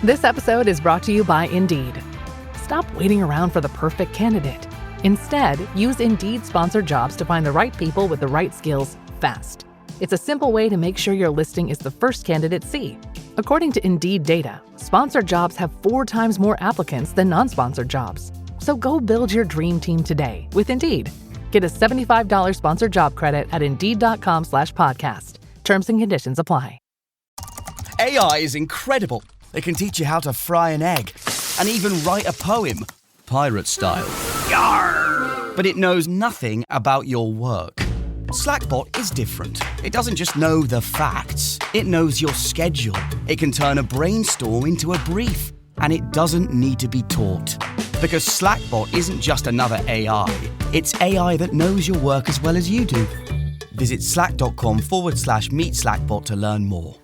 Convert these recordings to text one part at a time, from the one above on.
This episode is brought to you by Indeed. Stop waiting around for the perfect candidate. Instead, use Indeed sponsored jobs to find the right people with the right skills fast. It's a simple way to make sure your listing is the first candidates see. According to Indeed data, sponsored jobs have 4 times more applicants than non-sponsored jobs. So go build your dream team today with Indeed. Get a $75 sponsored job credit at Indeed.com/podcast. Terms and conditions apply. AI is incredible. It can teach you how to fry an egg and even write a poem, pirate style. Yarr! But it knows nothing about your work. Slackbot is different. It doesn't just know the facts. It knows your schedule. It can turn a brainstorm into a brief. And it doesn't need to be taught. Because Slackbot isn't just another AI. It's AI that knows your work as well as you do. Visit slack.com/meet Slackbot to learn more.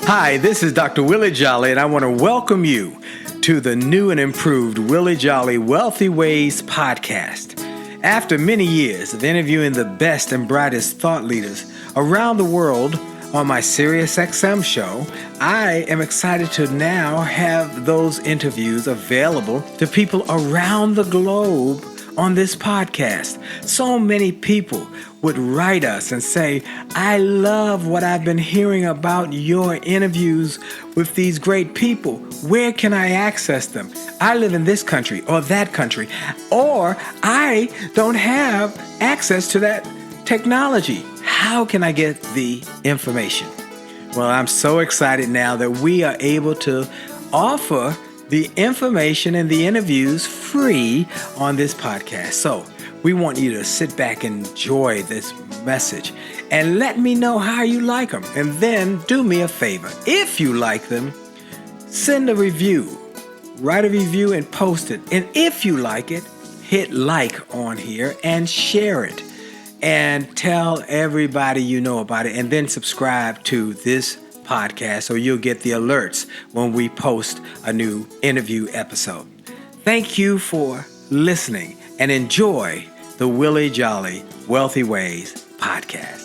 Hi, this is Dr. Willie Jolley, and I want to welcome you to the new and improved Willie Jolley Wealthy Ways podcast. After many years of interviewing the best and brightest thought leaders around the world on my SiriusXM show, I am excited to now have those interviews available to people around the globe on this podcast. So many people would write us and say, I love what I've been hearing about your interviews with these great people. Where can I access them? I live in this country or that country, or I don't have access to that technology. How can I get the information? Well, I'm so excited now that we are able to offer the information and the interviews free on this podcast. So we want you to sit back and enjoy this message and let me know how you like them. And then do me a favor. If you like them, send a review. Write a review and post it. And if you like it, hit like on here and share it. And tell everybody you know about it. And then subscribe to this podcast so you'll get the alerts when we post a new interview episode. Thank you for listening and enjoy the Willie Jolley Wealthy Ways podcast.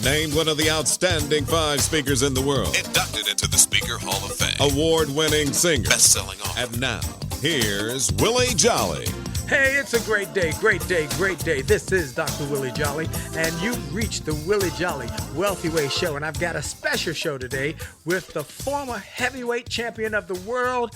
Named one of the outstanding 5 speakers in the world. Inducted into the Speaker Hall of Fame. Award-winning singer. Best-selling author. And now, here's Willie Jolley. Hey, it's a great day, great day, great day. This is Dr. Willie Jolley, and you've reached the Willie Jolley Wealthy Way Show. And I've got a special show today with the former heavyweight champion of the world,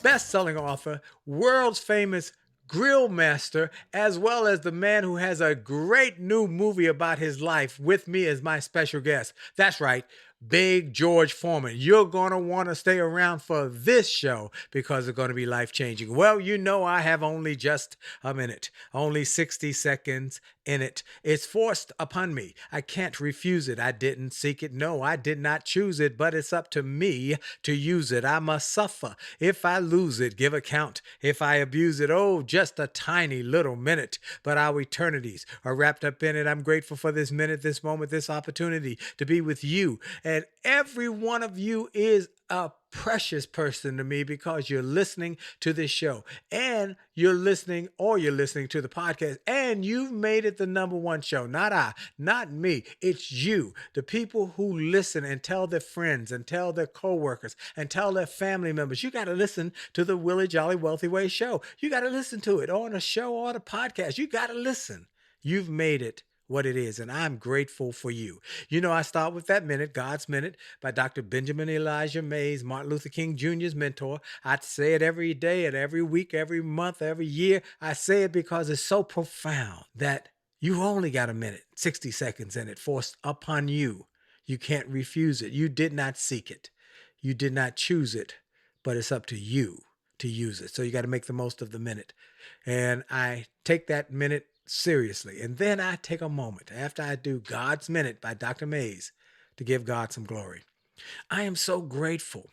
best-selling author, world's famous grill master, as well as the man who has a great new movie about his life with me as my special guest. That's right. Big George Foreman. You're going to want to stay around for this show because it's going to be life-changing. Well, you know I have only just a minute, only 60 seconds in it. It's forced upon me. I can't refuse it. I didn't seek it. No, I did not choose it, but it's up to me to use it. I must suffer. If I lose it, give account. If I abuse it, oh, just a tiny little minute. But our eternities are wrapped up in it. I'm grateful for this minute, this moment, this opportunity to be with you. And every one of you is a precious person to me because you're listening to this show and you're listening to the podcast and you've made it the number one show. Not I, not me. It's you, the people who listen and tell their friends and tell their coworkers and tell their family members. You got to listen to the Willie Jolley Wealthy Way show. You got to listen to it on a show or the podcast. You got to listen. You've made it what it is, and I'm grateful for you. You know, I start with that minute, God's Minute, by Dr. Benjamin Elijah Mays, Martin Luther King Jr.'s mentor. I say it every day and every week, every month, every year. I say it because it's so profound that you only got a minute, 60 seconds in it, forced upon you. You can't refuse it. You did not seek it. You did not choose it, but it's up to you to use it. So you got to make the most of the minute. And I take that minute seriously. And then I take a moment after I do God's Minute by Dr. Mays to give God some glory. I am so grateful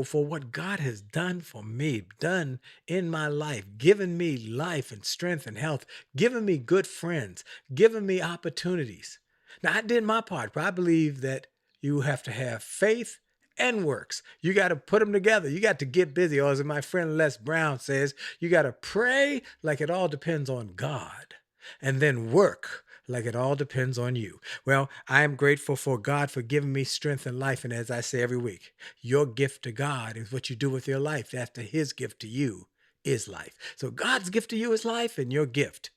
for what God has done for me, done in my life, given me life and strength and health, given me good friends, given me opportunities. Now, I did my part, but I believe that you have to have faith and works. You got to put them together. You got to get busy. Or as my friend Les Brown says, you got to pray like it all depends on God, and then work like it all depends on you. Well, I am grateful for God for giving me strength and life. And as I say every week, your gift to God is what you do with your life. After his gift to you is life. So God's gift to you is life, and your gift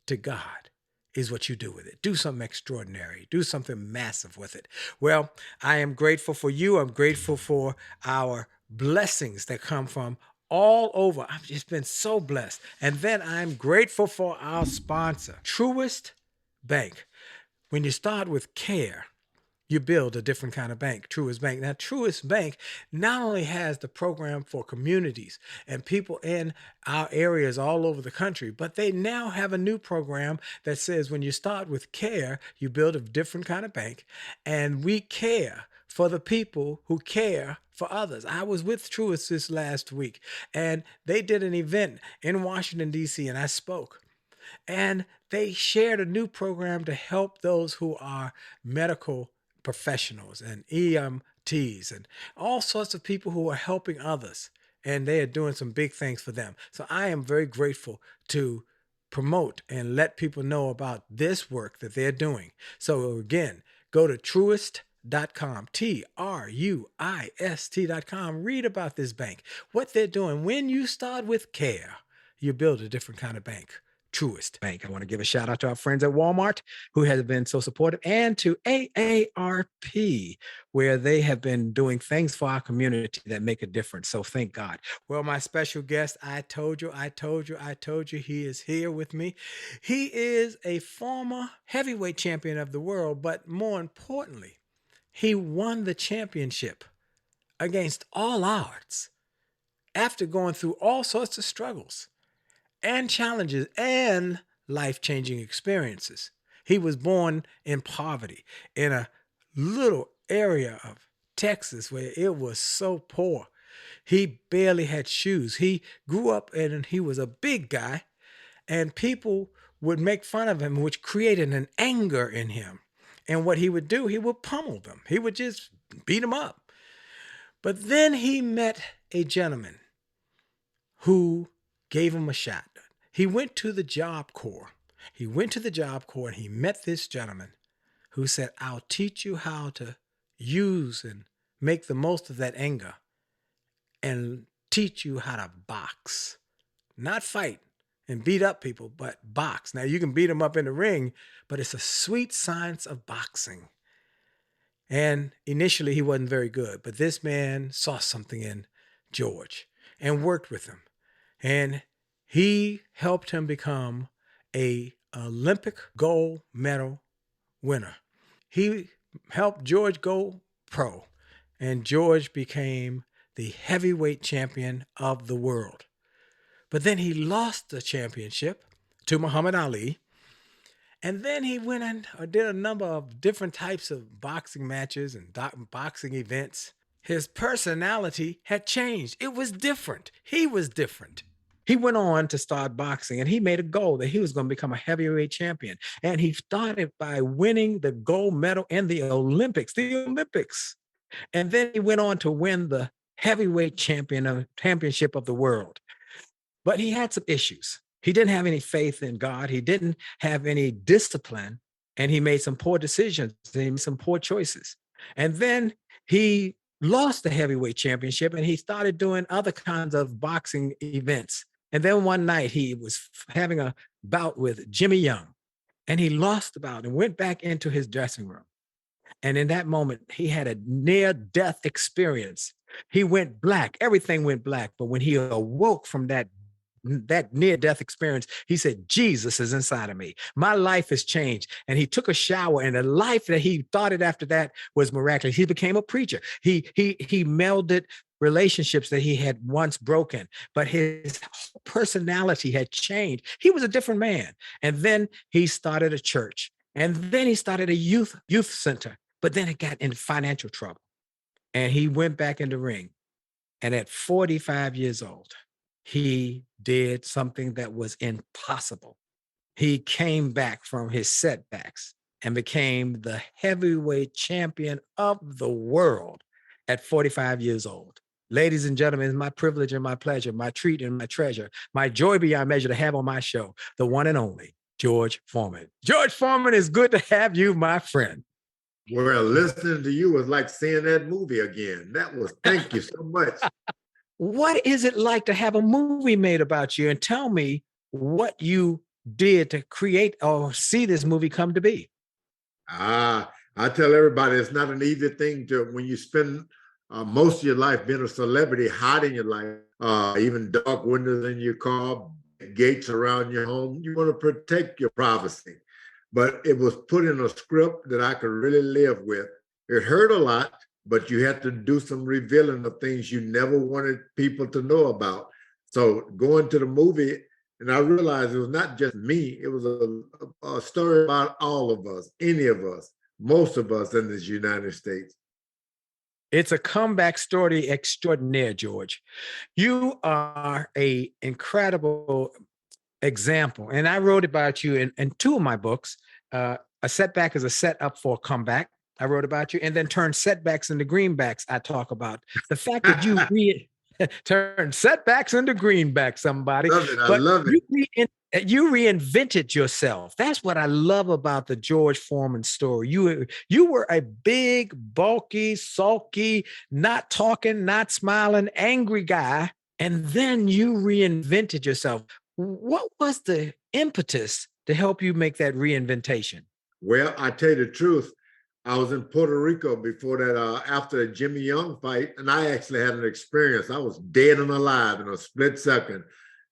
to God is what you do with it. Do something extraordinary. Do something massive with it. Well, I am grateful for you. I'm grateful for our blessings that come from all over. I've just been so blessed. And then I'm grateful for our sponsor, Truist Bank. When you start with care, you build a different kind of bank, Truist Bank. Now, Truist Bank not only has the program for communities and people in our areas all over the country, but they now have a new program that says when you start with care, you build a different kind of bank, and we care for the people who care for others. I was with Truist this last week, and they did an event in Washington, D.C., and I spoke. And they shared a new program to help those who are medical professionals and EMTs and all sorts of people who are helping others. And they are doing some big things for them. So I am very grateful to promote and let people know about this work that they're doing. So again, go to truist.com, TRUIST.com. Read about this bank, what they're doing. When you start with care, you build a different kind of bank. Truist Bank. I want to give a shout out to our friends at Walmart who have been so supportive, and to AARP, where they have been doing things for our community that make a difference. So thank God. Well, my special guest, I told you, he is here with me. He is a former heavyweight champion of the world, but more importantly, he won the championship against all odds after going through all sorts of struggles and challenges and life-changing experiences. He was born in poverty in a little area of Texas where it was so poor. He barely had shoes. He grew up and he was a big guy, and people would make fun of him, which created an anger in him. And what he would do, he would pummel them. He would just beat them up. But then he met a gentleman who gave him a shot. He went to the Job Corps. And he met this gentleman who said, I'll teach you how to use and make the most of that anger and teach you how to box. Not fight and beat up people, but box. Now, you can beat them up in the ring, but it's a sweet science of boxing. And initially, he wasn't very good, but this man saw something in George and worked with him. And he helped him become an Olympic gold medal winner. He helped George go pro, and George became the heavyweight champion of the world. But then he lost the championship to Muhammad Ali. And then he went and did a number of different types of boxing matches and boxing events. His personality had changed. It was different. He was different. He went on to start boxing, and he made a goal that he was going to become a heavyweight champion. And he started by winning the gold medal in the Olympics. And then he went on to win the heavyweight championship of the world. But he had some issues. He didn't have any faith in God. He didn't have any discipline, and he made some poor decisions. He made some poor choices. And then he lost the heavyweight championship, and he started doing other kinds of boxing events. And then one night he was having a bout with Jimmy Young, and he lost the bout and went back into his dressing room. And in that moment, he had a near-death experience. He went black. Everything went black. But when he awoke from that near-death experience, he said, Jesus is inside of me. My life has changed. And he took a shower, and the life that he started after that was miraculous. He became a preacher. He melded relationships that he had once broken, but his personality had changed. He was a different man. And then he started a church, and then he started a youth center, but then it got in financial trouble, and he went back in the ring. And at 45 years old, he did something that was impossible. He came back from his setbacks and became the heavyweight champion of the world. at 45 years old. Ladies and gentlemen, it's my privilege and my pleasure, my treat and my treasure, my joy beyond measure to have on my show, the one and only George Foreman. George Foreman, it's good to have you, my friend. Well, listening to you was like seeing that movie again. Thank you so much. What is it like to have a movie made about you? And tell me what you did to create or see this movie come to be. I tell everybody it's not an easy thing when you spend most of your life being a celebrity, hiding your life, even dark windows in your car, gates around your home. You want to protect your privacy. But it was put in a script that I could really live with. It hurt a lot, but you had to do some revealing of things you never wanted people to know about. So going to the movie, and I realized it was not just me, it was a story about all of us, any of us, most of us in this United States. It's a comeback story extraordinaire, George. You are an incredible example. And I wrote about you in two of my books. A setback is a setup for a comeback. I wrote about you, and then turn setbacks into greenbacks. I talk about the fact that you turn setbacks into greenbacks, somebody. Love it. I love it. You reinvented yourself. That's what I love about the George Foreman story. You were a big, bulky, sulky, not talking, not smiling, angry guy, and then you reinvented yourself. What was the impetus to help you make that reinventation? Well, I tell you the truth. I was in Puerto Rico before that, after the Jimmy Young fight, and I actually had an experience. I was dead and alive in a split second.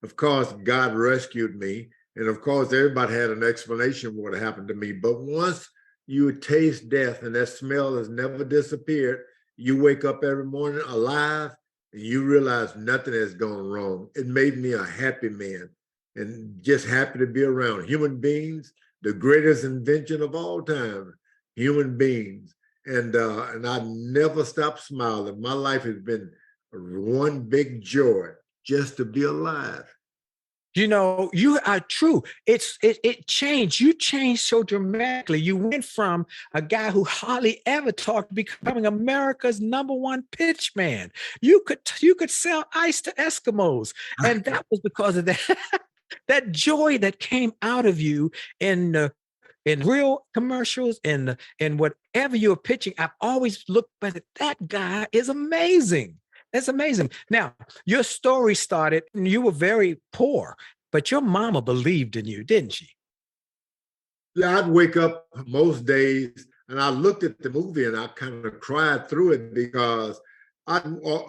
Of course, God rescued me. And of course, everybody had an explanation for what happened to me. But once you taste death and that smell has never disappeared, you wake up every morning alive and you realize nothing has gone wrong. It made me a happy man and just happy to be around human beings, the greatest invention of all time, human beings. And I never stopped smiling. My life has been one big joy just to be alive. You know, you are true. It changed. You changed so dramatically. You went from a guy who hardly ever talked to becoming America's #1 pitch man. You could sell ice to Eskimos, and that was because of that that joy that came out of you in real commercials and whatever you're pitching. I've always looked at that guy is amazing. That's amazing. Now, your story started, and you were very poor, but your mama believed in you, didn't she? Yeah, I'd wake up most days and I looked at the movie and I kind of cried through it because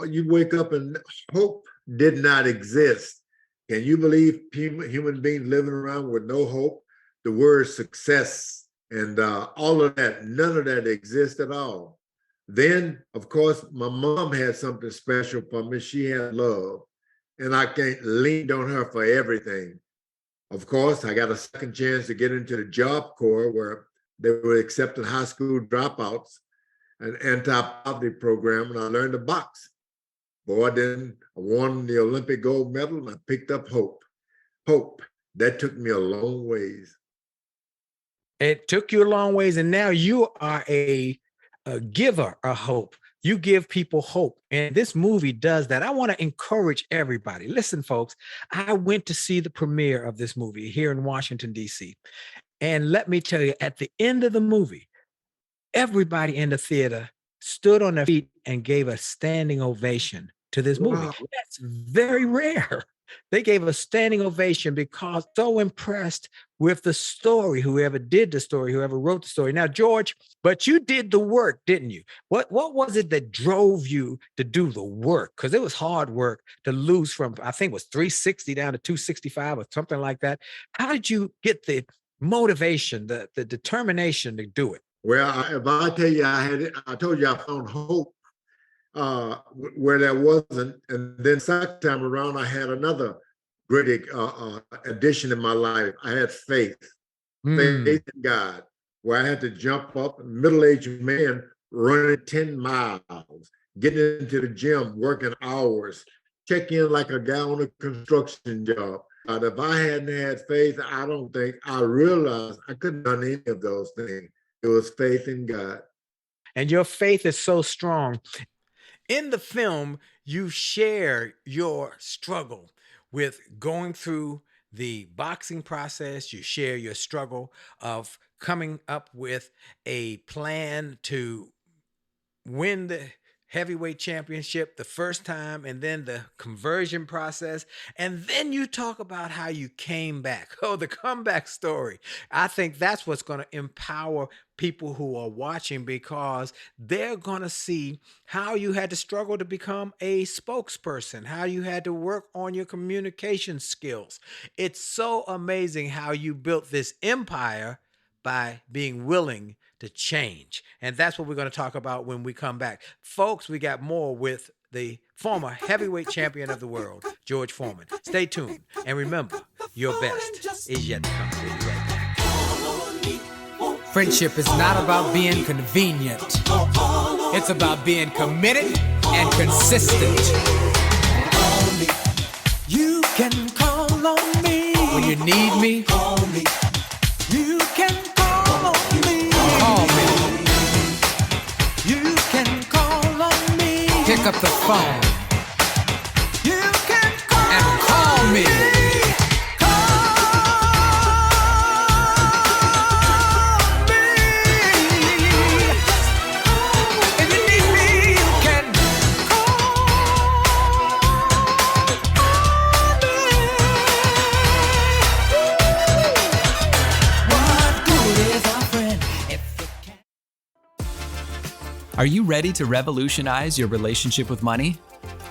you wake up and hope did not exist. Can you believe human beings living around with no hope? The word success and all of that, none of that exists at all. Then, of course, my mom had something special for me. She had love, and I can't lean on her for everything. Of course, I got a second chance to get into the Job Corps where they were accepting high school dropouts, an anti-poverty program, and I learned to box. Boy, then I won the Olympic gold medal, and I picked up hope. Hope, that took me a long ways. It took you a long ways, and now you are a giver of hope. You give people hope. And this movie does that. I want to encourage everybody. Listen, folks, I went to see the premiere of this movie here in Washington, D.C. And let me tell you, at the end of the movie, everybody in the theater stood on their feet and gave a standing ovation to this movie. Wow. That's very rare. They gave a standing ovation because so impressed with the story, whoever did the story, whoever wrote the story. Now, George, but you did the work, didn't you? What was it that drove you to do the work? Because it was hard work to lose from, I think it was 360 down to 265 or something like that. How did you get the motivation, the determination to do it? Well, if I tell you I told you I found hope where there wasn't. And then second time around, I had another great addition in my life. I had faith in God, where I had to jump up, a middle-aged man running 10 miles, getting into the gym, working hours, check in like a guy on a construction job. But if I hadn't had faith, I don't think I realized I couldn't have done any of those things. It was faith in God. And your faith is so strong. In the film, you share your struggle with going through the boxing process. You share your struggle of coming up with a plan to win the heavyweight championship the first time, and then the conversion process. And then you talk about how you came back. Oh, the comeback story. I think that's what's going to empower people who are watching, because they're going to see how you had to struggle to become a spokesperson, how you had to work on your communication skills. It's so amazing how you built this empire by being willing to change. And that's what we're going to talk about when we come back. Folks, we got more with the former heavyweight champion of the world, George Foreman. Stay tuned. And remember, your best is yet to come. We'll be right back. Friendship is not about being convenient. It's about being committed and consistent. You can call on me when you need me. You can call on me. Call me. You can call on me. Pick up the phone. You can call and call me. Are you ready to revolutionize your relationship with money?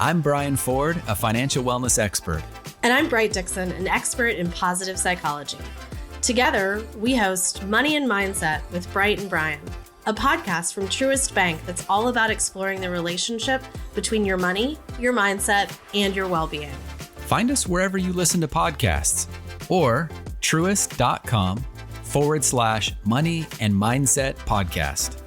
I'm Brian Ford, a financial wellness expert. And I'm Bright Dixon, an expert in positive psychology. Together, we host Money and Mindset with Bright and Brian, a podcast from Truist Bank that's all about exploring the relationship between your money, your mindset, and your well-being. Find us wherever you listen to podcasts or truist.com/money and mindset podcast.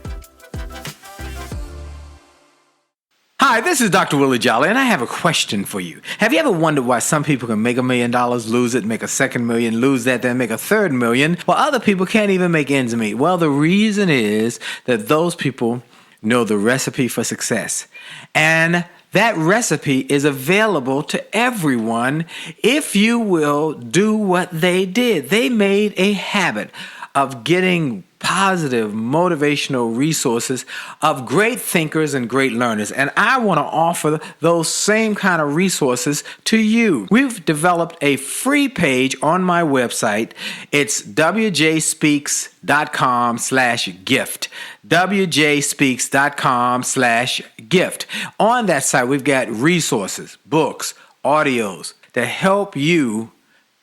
Hi, this is Dr. Willie Jolley, and I have a question for you. Have you ever wondered why some people can make $1 million, lose it, make a second million, lose that, then make a third million, while other people can't even make ends meet? Well, the reason is that those people know the recipe for success. And that recipe is available to everyone if you will do what they did. They made a habit of getting positive, motivational resources of great thinkers and great learners. And I want to offer those same kind of resources to you. We've developed a free page on my website. It's wjspeaks.com/gift. wjspeaks.com/gift. On that site, we've got resources, books, audios that help you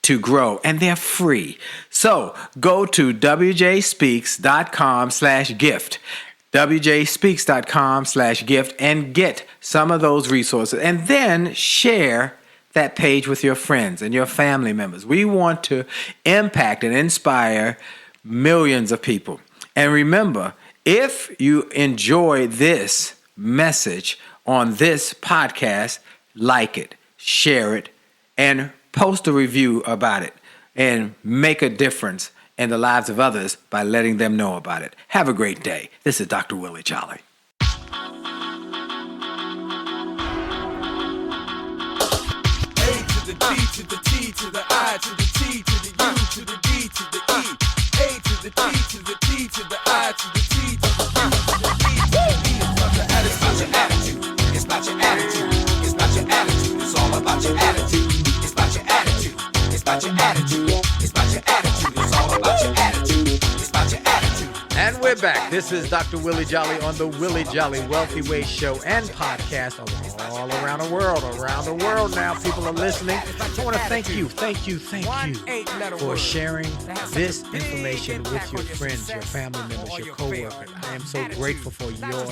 to grow, and they're free. So go to wjspeaks.com/gift, wjspeaks.com/gift, and get some of those resources, and then share that page with your friends and your family members. We want to impact and inspire millions of people. And remember, if you enjoy this message on this podcast, like it, share it, and post a review about it, and make a difference in the lives of others by letting them know about it. Have a great day. This is Dr. Willie Jolley. A to the D to the T to the I to the T to the U to the D to the E. A to the D to the T to the I to the T to the U to the D to the E. It's about your attitude. It's about your attitude. It's about your attitude. It's all about your attitude. It's about your attitude. It's about your attitude. It's about your attitude. It's all about your attitude. It's about your attitude. And we're back. This is Dr. Willie Jolley on the Willie Jolley Wealthy Way Show and podcast all around the world. Around the world now, people are listening. I want to thank you for sharing this information with your friends, your family members, your co-workers. I am so grateful for your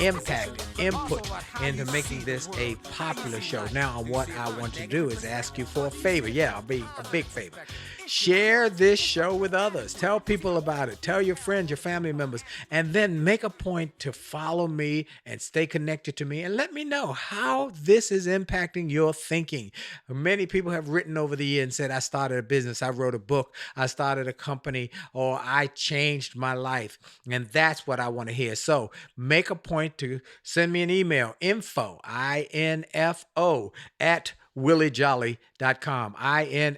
impact, input into making this a popular show. Now, what I want to do is ask you for a favor. Yeah, I'll be a big favor. Share this show with others. Tell people about it. Tell your friends, your family members, and then make a point to follow me and stay connected to me and let me know how this is impacting your thinking. Many people have written over the year and said, I started a business, I wrote a book, I started a company, or I changed my life. And that's what I want to hear. So make a point to send me an email, info, I-N-F-O, at williejolly.com,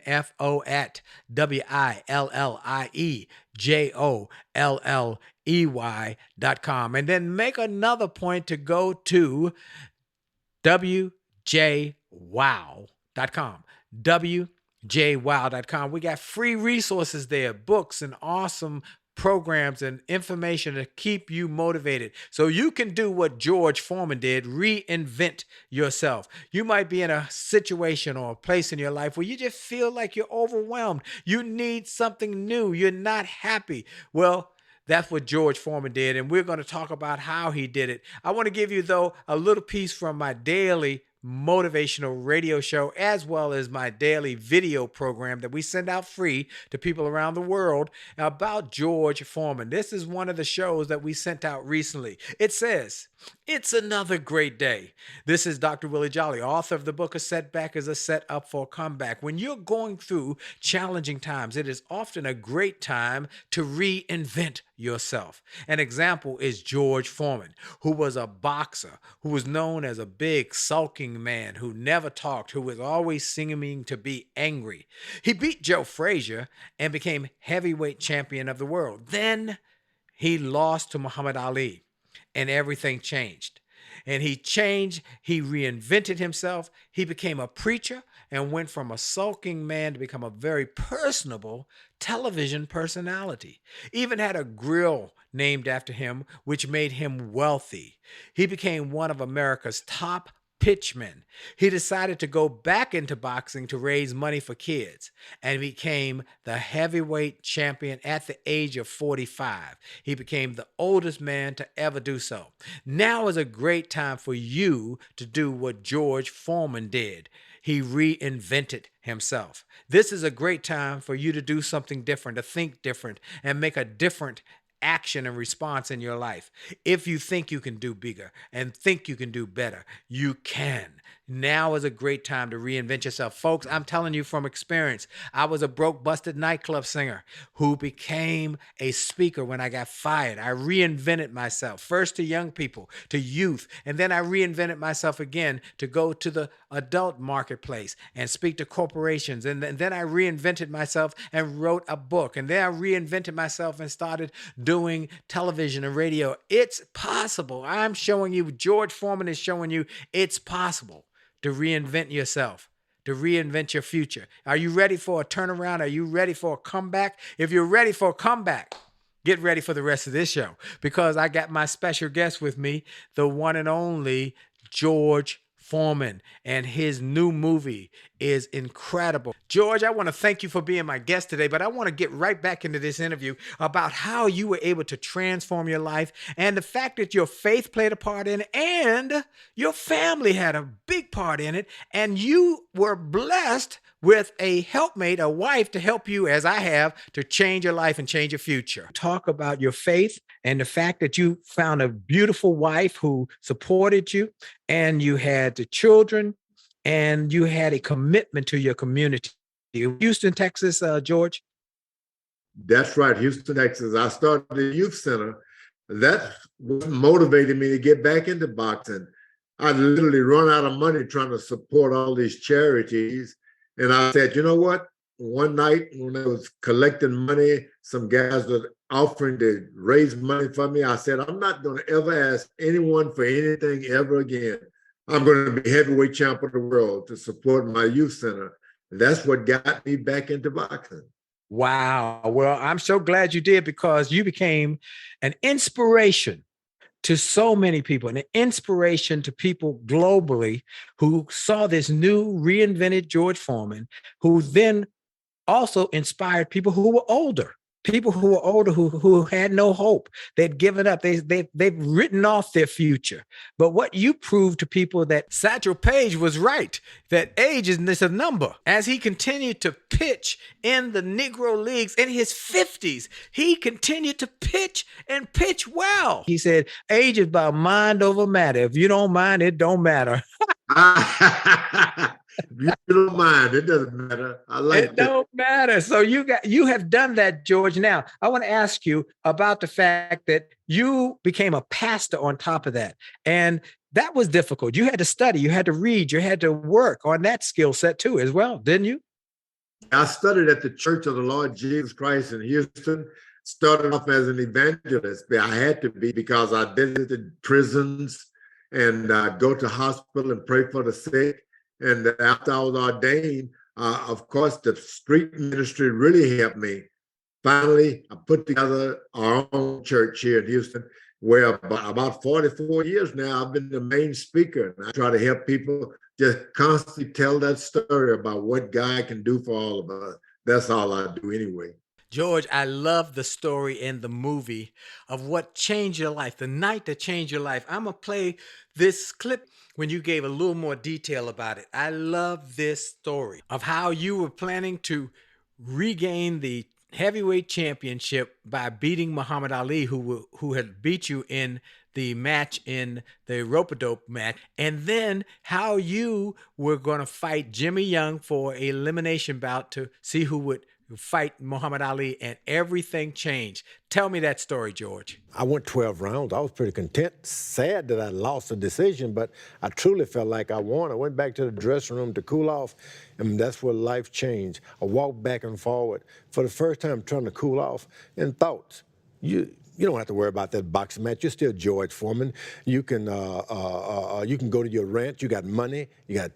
info at WILLIEJOLLEY.com. And then make another point to go to WJWow.com. WJWow.com. We got free resources there, books and awesome programs and information to keep you motivated so you can do what George Foreman did, reinvent yourself. You might be in a situation or a place in your life where you just feel like you're overwhelmed. You need something new. You're not happy. Well, that's what George Foreman did, and we're going to talk about how he did it. I want to give you, though, a little piece from my daily motivational radio show, as well as my daily video program that we send out free to people around the world about George Foreman. This is one of the shows that we sent out recently. It says, it's another great day. This is Dr. Willie Jolley, author of the book, A Setback is a Setup for a Comeback. When you're going through challenging times, it is often a great time to reinvent yourself. An example is George Foreman, who was a boxer, who was known as a big, sulking man who never talked, who was always seeming to be angry. He beat Joe Frazier and became heavyweight champion of the world. Then he lost to Muhammad Ali, and everything changed. And he reinvented himself. He became a preacher and went from a sulking man to become a very personable television personality. Even had a grill named after him, which made him wealthy. He became one of America's top pitchmen. He decided to go back into boxing to raise money for kids and became the heavyweight champion at the age of 45. He became the oldest man to ever do so. Now is a great time for you to do what George Foreman did. He reinvented himself. This is a great time for you to do something different, to think different, and make a different action and response in your life. If you think you can do bigger and think you can do better, you can. Now is a great time to reinvent yourself. Folks, I'm telling you from experience, I was a broke, busted nightclub singer who became a speaker when I got fired. I reinvented myself, first to young people, to youth, and then I reinvented myself again to go to the adult marketplace and speak to corporations. And then I reinvented myself and wrote a book. And then I reinvented myself and started doing television and radio. It's possible. I'm showing you, George Foreman is showing you, it's possible to reinvent yourself, to reinvent your future. Are you ready for a turnaround? Are you ready for a comeback? If you're ready for a comeback, get ready for the rest of this show, because I got my special guest with me, the one and only George Foreman, and his new movie is incredible. George, I want to thank you for being my guest today, but I want to get right back into this interview about how you were able to transform your life and the fact that your faith played a part in it and your family had a big part in it, and you were blessed with a helpmate, a wife, to help you, as I have, to change your life and change your future. Talk about your faith and the fact that you found a beautiful wife who supported you, and you had the children, and you had a commitment to your community. Houston, Texas, George? That's right, Houston, Texas. I started a youth center. That motivated me to get back into boxing. I literally run out of money trying to support all these charities. And I said, you know what? One night when I was collecting money, some guys were offering to raise money for me. I said, I'm not going to ever ask anyone for anything ever again. I'm going to be heavyweight champion of the world to support my youth center. And that's what got me back into boxing. Wow. Well, I'm so glad you did, because you became an inspiration to so many people, and an inspiration to people globally who saw this new reinvented George Foreman, who then also inspired people who were older people who were older who had no hope. They'd given up. They've written off their future. But what you proved to people that Satchel Paige was right, that age is a number. As he continued to pitch in the Negro Leagues in his 50s, he continued to pitch and pitch well. He said, age is about mind over matter. If you don't mind, it don't matter. You don't mind. It doesn't matter. I like it. It don't matter. So you have done that, George. Now, I want to ask you about the fact that you became a pastor on top of that. And that was difficult. You had to study, you had to read, you had to work on that skill set too, as well, didn't you? I studied at the Church of the Lord Jesus Christ in Houston. Started off as an evangelist. I had to be because I visited prisons and go to hospital and pray for the sick. And after I was ordained, of course, the street ministry really helped me. Finally, I put together our own church here in Houston, where about 44 years now, I've been the main speaker. And I try to help people just constantly tell that story about what God can do for all of us. That's all I do anyway. George, I love the story in the movie of what changed your life, the night that changed your life. I'm going to play this clip when you gave a little more detail about it. I love this story of how you were planning to regain the heavyweight championship by beating Muhammad Ali, who had beat you in the match, in the rope-a-dope match, and then how you were going to fight Jimmy Young for an elimination bout to see who would fight Muhammad Ali, and everything changed. Tell me that story, George. I went 12 rounds. I was pretty content, sad that I lost the decision, but I truly felt like I won. I went back to the dressing room to cool off, and that's where life changed. I walked back and forward for the first time trying to cool off, and thoughts. You don't have to worry about that boxing match. You're still George Foreman. You can go to your ranch. You got money. You got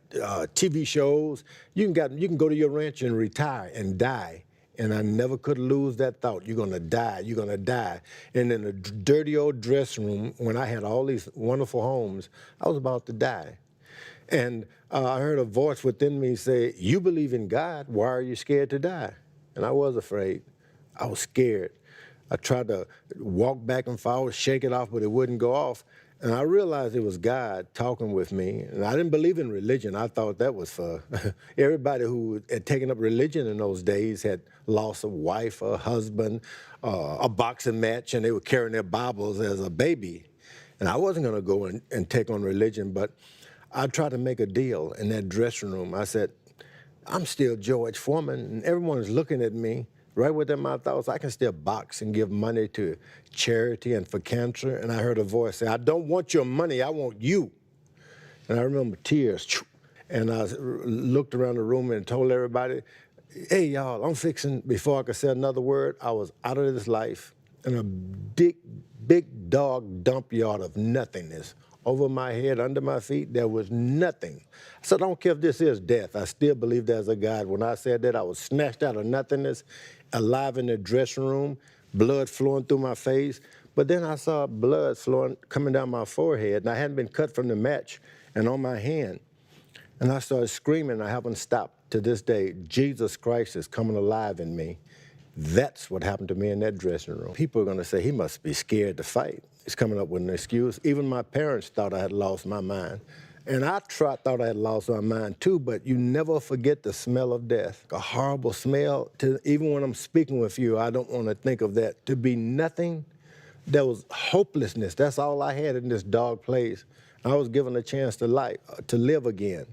TV shows. You can go to your ranch and retire and die. And I never could lose that thought. You're gonna die. You're gonna die. And in the dirty old dressing room, when I had all these wonderful homes, I was about to die. And I heard a voice within me say, "You believe in God. Why are you scared to die?" And I was afraid. I was scared. I tried to walk back and forward, shake it off, but it wouldn't go off. And I realized it was God talking with me. And I didn't believe in religion. I thought that was for everybody who had taken up religion in those days had lost a wife, a husband, a boxing match, and they were carrying their Bibles as a baby. And I wasn't going to go and take on religion, but I tried to make a deal in that dressing room. I said, I'm still George Foreman, and everyone's looking at me. Right within my thoughts, I can still box and give money to charity and for cancer. And I heard a voice say, I don't want your money, I want you. And I remember tears. And I looked around the room and told everybody, hey, y'all, I'm fixing, before I could say another word, I was out of this life in a big dog dump yard of nothingness. Over my head, under my feet, there was nothing. So I don't care if this is death. I still believe there's a God. When I said that, I was snatched out of nothingness, alive in the dressing room, blood flowing through my face. But then I saw blood flowing, coming down my forehead, and I hadn't been cut from the match, and on my hand. And I started screaming. I haven't stopped to this day. Jesus Christ is coming alive in me. That's what happened to me in that dressing room. People are going to say, he must be scared to fight. He's coming up with an excuse. Even my parents thought I had lost my mind. And I thought I had lost my mind too, but you never forget the smell of death. A horrible smell. Even when I'm speaking with you, I don't want to think of that. To be nothing, there was hopelessness. That's all I had in this dark place. I was given a chance to live again.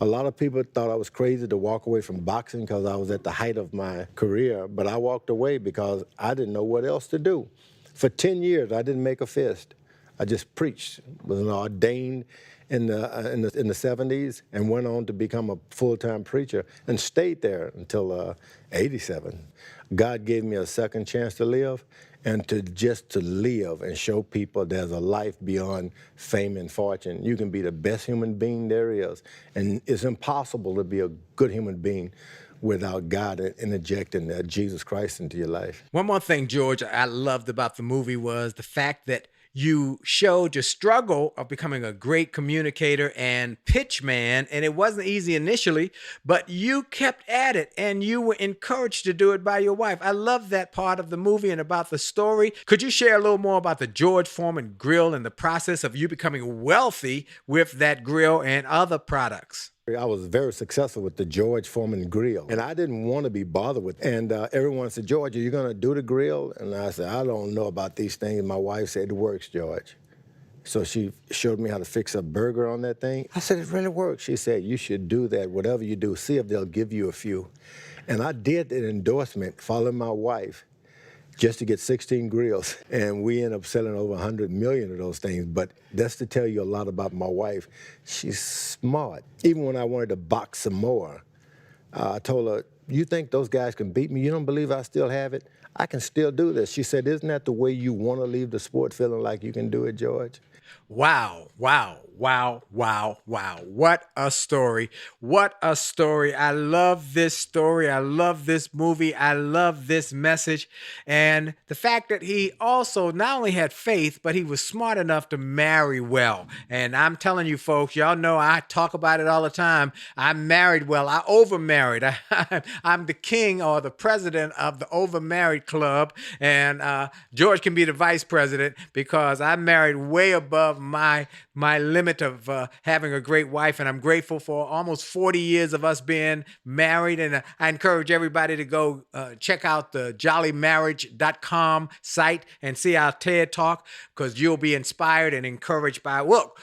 A lot of people thought I was crazy to walk away from boxing because I was at the height of my career, but I walked away because I didn't know what else to do. For 10 years, I didn't make a fist. I just preached, was ordained in the 70s, and went on to become a full-time preacher and stayed there until 87. God gave me a second chance to live, and to live and show people there's a life beyond fame and fortune. You can be the best human being there is, and it's impossible to be a good human being without God interjecting Jesus Christ into your life. One more thing, George, I loved about the movie was the fact that You showed your struggle of becoming a great communicator and pitch man, and it wasn't easy initially, but you kept at it and you were encouraged to do it by your wife. I love that part of the movie and about the story. Could you share a little more about the George Foreman grill and the process of you becoming wealthy with that grill and other products? I was very successful with the George Foreman grill, and I didn't want to be bothered with it. And everyone said, George, are you going to do the grill? And I said, I don't know about these things. My wife said, it works, George. So she showed me how to fix a burger on that thing. I said, it really works. She said, you should do that. Whatever you do, see if they'll give you a few. And I did an endorsement following my wife just to get 16 grills. And we ended up selling over 100 million of those things. But that's to tell you a lot about my wife. She's smart. Even when I wanted to box some more, I told her, you think those guys can beat me? You don't believe I still have it? I can still do this. She said, isn't that the way you want to leave the sport, feeling like you can do it, George? Wow, wow, wow, wow, wow. What a story. What a story. I love this story. I love this movie. I love this message. And the fact that he also not only had faith, but he was smart enough to marry well. And I'm telling you folks, y'all know I talk about it all the time. I married well. I over-married. I'm the king or the president of the over-married club. And George can be the vice president because I married way above my limit of having a great wife, and I'm grateful for almost 40 years of us being married. And I encourage everybody to go check out the jollymarriage.com site and see our TED Talk, because you'll be inspired and encouraged by it. Look,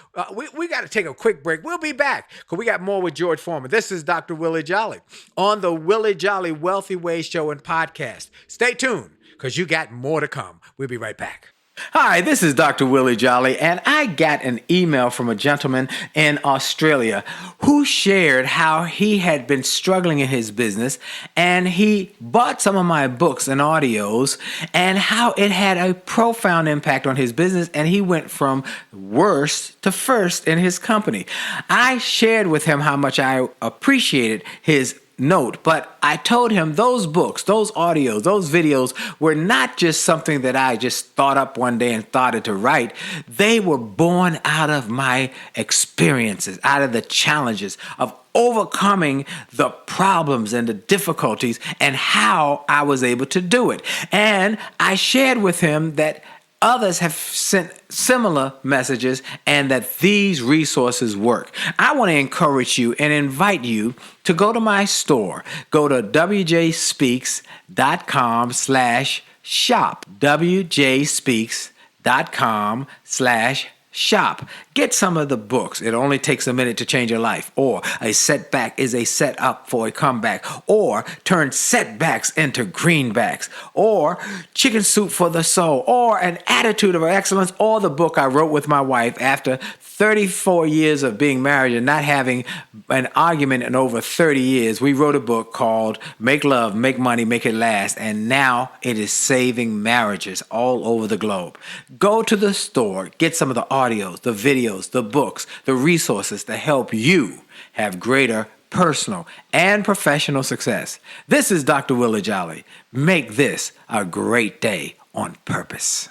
we got to take a quick break. We'll be back because we got more with George Foreman. This is Dr. Willie Jolley on the Willie Jolley Wealthy Way Show and Podcast. Stay tuned because you got more to come. We'll be right back. Hi, this is Dr. Willie Jolley, and I got an email from a gentleman in Australia who shared how he had been struggling in his business, and he bought some of my books and audios, and how it had a profound impact on his business, and he went from worst to first in his company. I shared with him how much I appreciated his note, but I told him those books, those audios, those videos were not just something that I just thought up one day and started to write. They were born out of my experiences, out of the challenges of overcoming the problems and the difficulties and how I was able to do it. And I shared with him that others have sent similar messages and that these resources work. I want to encourage you and invite you to go to my store. Go to wjspeaks.com/shop. wjspeaks.com/shop. Get some of the books. It only takes a minute to change your life. Or a setback is a setup for a comeback. Or turn setbacks into greenbacks. Or chicken soup for the soul. Or an attitude of excellence. Or the book I wrote with my wife after 34 years of being married and not having an argument in over 30 years. We wrote a book called Make Love, Make Money, Make It Last. And now it is saving marriages all over the globe. Go to the store, get some of the audios, the videos, the books, the resources to help you have greater personal and professional success. This is Dr. Willie Jolley. Make this a great day on purpose.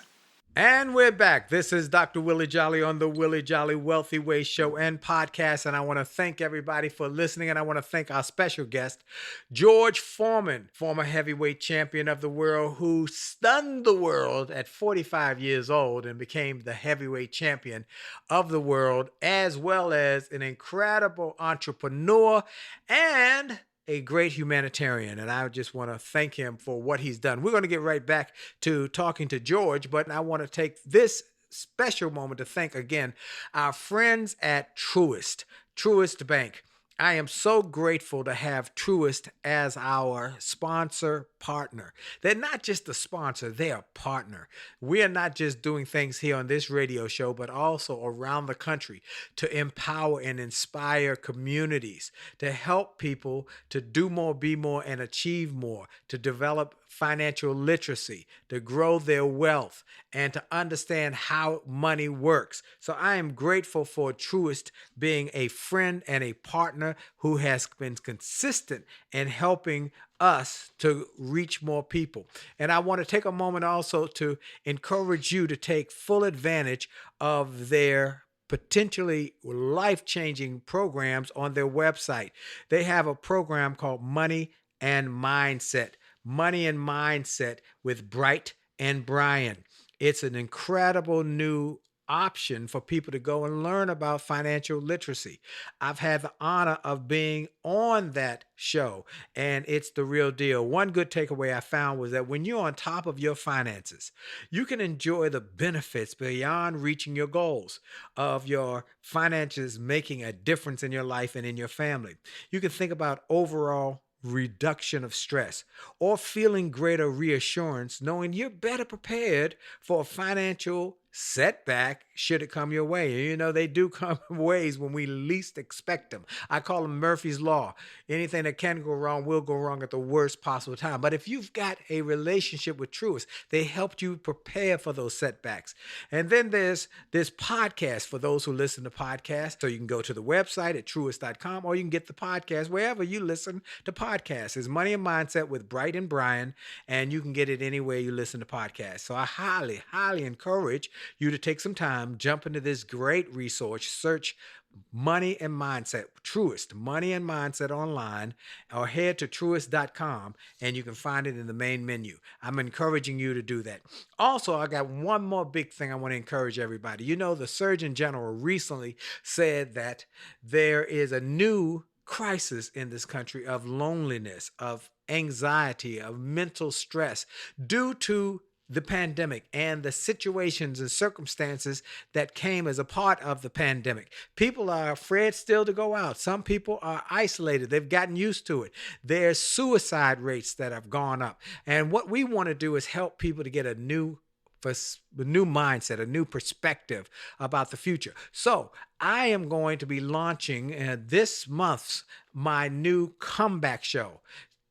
And we're back. This is Dr. Willie Jolley on the Willie Jolley Wealthy Way Show and Podcast. And I want to thank everybody for listening. And I want to thank our special guest, George Foreman, former heavyweight champion of the world, who stunned the world at 45 years old and became the heavyweight champion of the world, as well as an incredible entrepreneur and a great humanitarian, and I just want to thank him for what he's done. We're going to get right back to talking to George, but I want to take this special moment to thank again our friends at Truist Bank. I am so grateful to have Truist as our sponsor partner. They're not just a sponsor, they're a partner. We are not just doing things here on this radio show, but also around the country to empower and inspire communities, to help people to do more, be more, and achieve more, to develop financial literacy, to grow their wealth, and to understand how money works. So I am grateful for Truist being a friend and a partner who has been consistent in helping us to reach more people. And I want to take a moment also to encourage you to take full advantage of their potentially life-changing programs on their website. They have a program called Money and Mindset. Money and Mindset with Bright and Brian. It's an incredible new option for people to go and learn about financial literacy. I've had the honor of being on that show, and it's the real deal. One good takeaway I found was that when you're on top of your finances, you can enjoy the benefits beyond reaching your goals of your finances making a difference in your life and in your family. You can think about overall reduction of stress or feeling greater reassurance knowing you're better prepared for a financial setback should it come your way. You know, they do come in ways when we least expect them. I call them Murphy's Law. Anything that can go wrong will go wrong at the worst possible time. But if you've got a relationship with Truist, they helped you prepare for those setbacks. And then there's this podcast for those who listen to podcasts. So you can go to the website at truist.com, or you can get the podcast wherever you listen to podcasts. It's Money and Mindset with Bright and Brian, and you can get it anywhere you listen to podcasts. So I highly, highly encourage you to take some time, jump into this great resource, search Money and Mindset, Truist, Money and Mindset online, or head to truist.com and you can find it in the main menu. I'm encouraging you to do that. Also, I got one more big thing I want to encourage everybody. You know, the Surgeon General recently said that there is a new crisis in this country of loneliness, of anxiety, of mental stress due to the pandemic and the situations and circumstances that came as a part of the pandemic. People are afraid still to go out. Some people are isolated. They've gotten used to it. There's suicide rates that have gone up. And what we want to do is help people to get a new mindset, a new perspective about the future. So I am going to be launching this month's my new comeback show.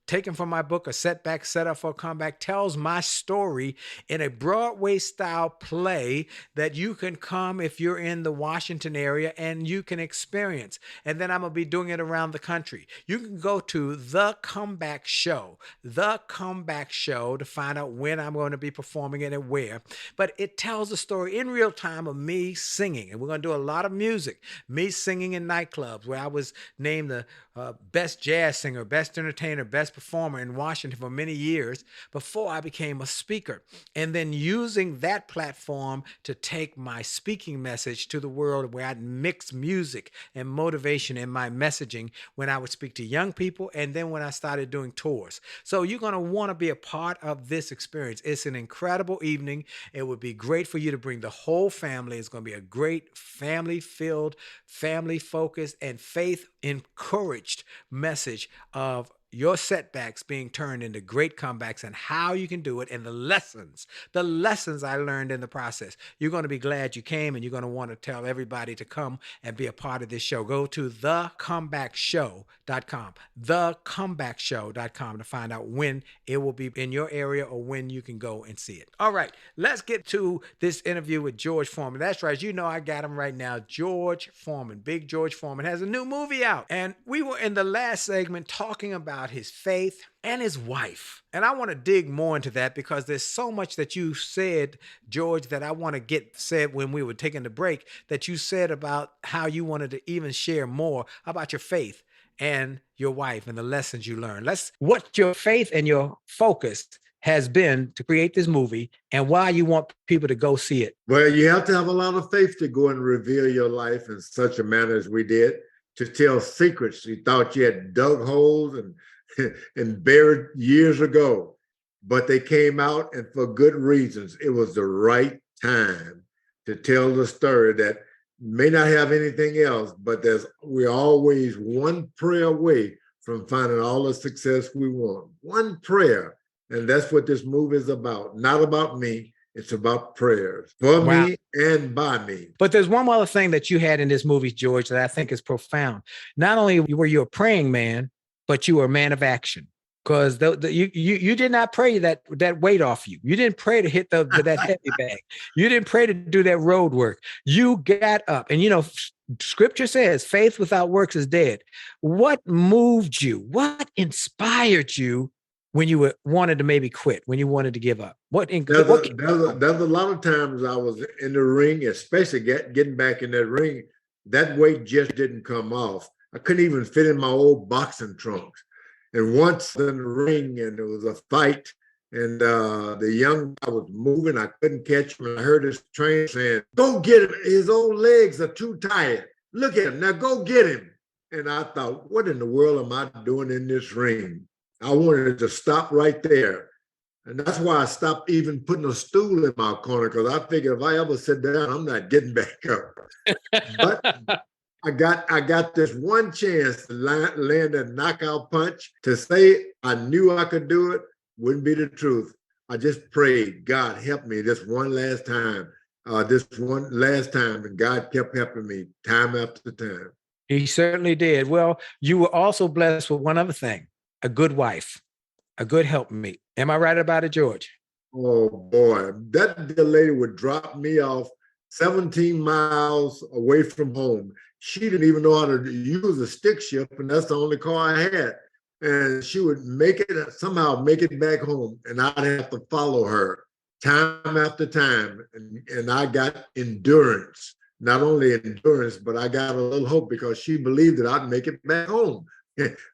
Taken from my book, A Setback, Set Up for a Comeback, tells my story in a Broadway-style play that you can come if you're in the Washington area and you can experience. And then I'm going to be doing it around the country. You can go to The Comeback Show to find out when I'm going to be performing it and where. But it tells the story in real time of me singing. And we're going to do a lot of music. Me singing in nightclubs where I was named the best jazz singer, best entertainer, best performer in Washington for many years before I became a speaker. And then using that platform to take my speaking message to the world where I'd mix music and motivation in my messaging when I would speak to young people and then when I started doing tours. So you're going to want to be a part of this experience. It's an incredible evening. It would be great for you to bring the whole family. It's going to be a great family-filled, family-focused, and faith-encouraged message of your setbacks being turned into great comebacks and how you can do it and the lessons I learned in the process. You're going to be glad you came and you're going to want to tell everybody to come and be a part of this show. Go to thecomebackshow.com, thecomebackshow.com to find out when it will be in your area or when you can go and see it. All right, let's get to this interview with George Foreman. That's right, you know I got him right now. George Foreman, Big George Foreman, has a new movie out. And we were in the last segment talking about his faith and his wife. And I want to dig more into that because there's so much that you said, George, that I want to get said when we were taking the break, that you said about how you wanted to even share more about your faith and your wife and the lessons you learned. What your faith and your focus has been to create this movie and why you want people to go see it. Well, you have to have a lot of faith to go and reveal your life in such a manner as we did, to tell secrets you thought you had dug holes and buried years ago, but they came out, and for good reasons. It was the right time to tell the story that may not have anything else, but we're always one prayer away from finding all the success we want. One prayer, and that's what this movie is about. Not about me. It's about prayers for me and by me. But there's one other thing that you had in this movie, George, that I think is profound. Not only were you a praying man, but you were a man of action. because you did not pray that weight off you. You didn't pray to hit that heavy bag. You didn't pray to do that road work. You got up, and Scripture says, "Faith without works is dead." What moved you? What inspired you when you wanted to maybe quit? When you wanted to give up? There's a lot of times I was in the ring, especially getting back in that ring. That weight just didn't come off. I couldn't even fit in my old boxing trunks. And once in the ring, and there was a fight, and the young guy was moving, I couldn't catch him. And I heard his trainer saying, "Go get him. His old legs are too tired. Look at him. Now go get him." And I thought, what in the world am I doing in this ring? I wanted to stop right there. And that's why I stopped even putting a stool in my corner, because I figured if I ever sit down, I'm not getting back up. But I got this one chance to land a knockout punch. To say I knew I could do it wouldn't be the truth. I just prayed, "God, help me this one last time, and God kept helping me time after time. He certainly did. Well, you were also blessed with one other thing: a good wife, a good helpmate. Am I right about it, George? Oh boy, that lady would drop me off 17 miles away from home. She didn't even know how to use a stick shift, and that's the only car I had. And she would somehow make it back home, and I'd have to follow her time after time. And I got endurance. Not only endurance, but I got a little hope, because she believed that I'd make it back home.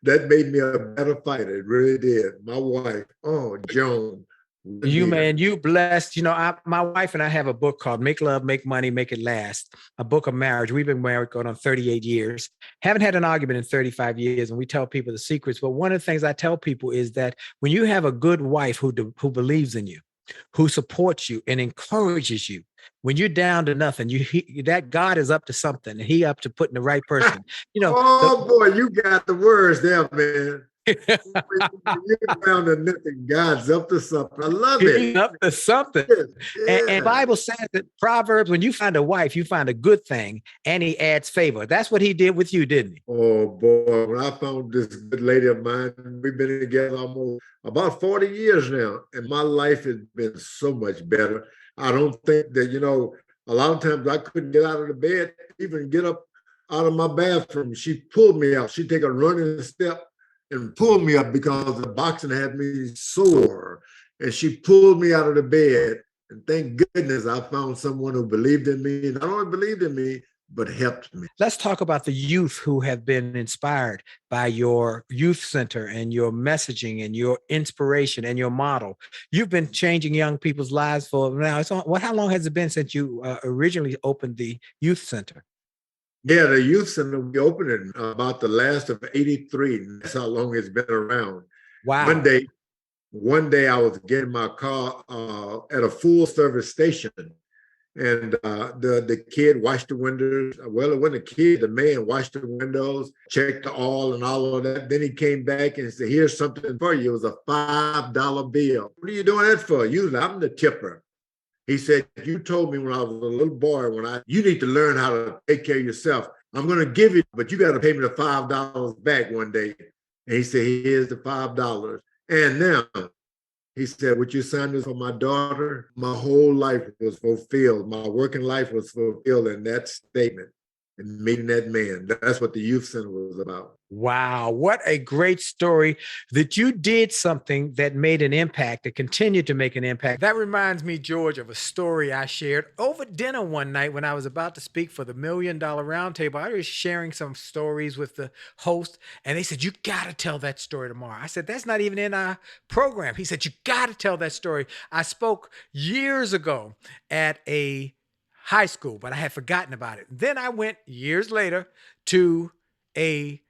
That made me a better fighter. It really did. My wife, Joan. You blessed. My wife and I have a book called "Make Love, Make Money, Make It Last," a book of marriage. We've been married going on 38 years. Haven't had an argument in 35 years, and we tell people the secrets. But one of the things I tell people is that when you have a good wife who believes in you, who supports you and encourages you, when you're down to nothing, that God is up to something, and He up to putting the right person. Boy, you got the words there, man. You're down to nothing. God's up to something. I love it. He's up to something. Yeah. And Bible says that Proverbs, when you find a wife, you find a good thing, and He adds favor. That's what He did with you, didn't He? Oh boy, when I found this good lady of mine, we've been together almost about 40 years now, and my life has been so much better. I don't think that, a lot of times I couldn't get out of the bed, even get up out of my bathroom. She pulled me out. She'd take a running step and pulled me up, because the boxing had me sore. And she pulled me out of the bed. And thank goodness I found someone who believed in me. Not only believed in me, but helped me. Let's talk about the youth who have been inspired by your youth center and your messaging and your inspiration and your model. You've been changing young people's lives for now. How long has it been since you originally opened the youth center? Yeah, the youth center, we opened it about the last of 83. That's how long it's been around. Wow. One day I was getting my car at a full service station, and the kid washed the windows. Well, it wasn't a kid, the man washed the windows, checked the oil and all of that. Then he came back and said, "Here's something for you." It was a $5 bill. "What are you doing that for?" "Usually I'm the tipper." He said, "You told me when I was a little boy, you need to learn how to take care of yourself. I'm going to give you, but you got to pay me the $5 back one day." And he said, "Here's the $5. And now," he said, "Would you sign this for my daughter?" My whole life was fulfilled. My working life was fulfilled in that statement and meeting that man. That's what the youth center was about. Wow. What a great story that you did something that made an impact, that continued to make an impact. That reminds me, George, of a story I shared over dinner one night when I was about to speak for the $1 Million Roundtable. I was sharing some stories with the host, and they said, "You got to tell that story tomorrow." I said, "That's not even in our program." He said, "You got to tell that story." I spoke years ago at a high school, but I had forgotten about it. Then I went years later to a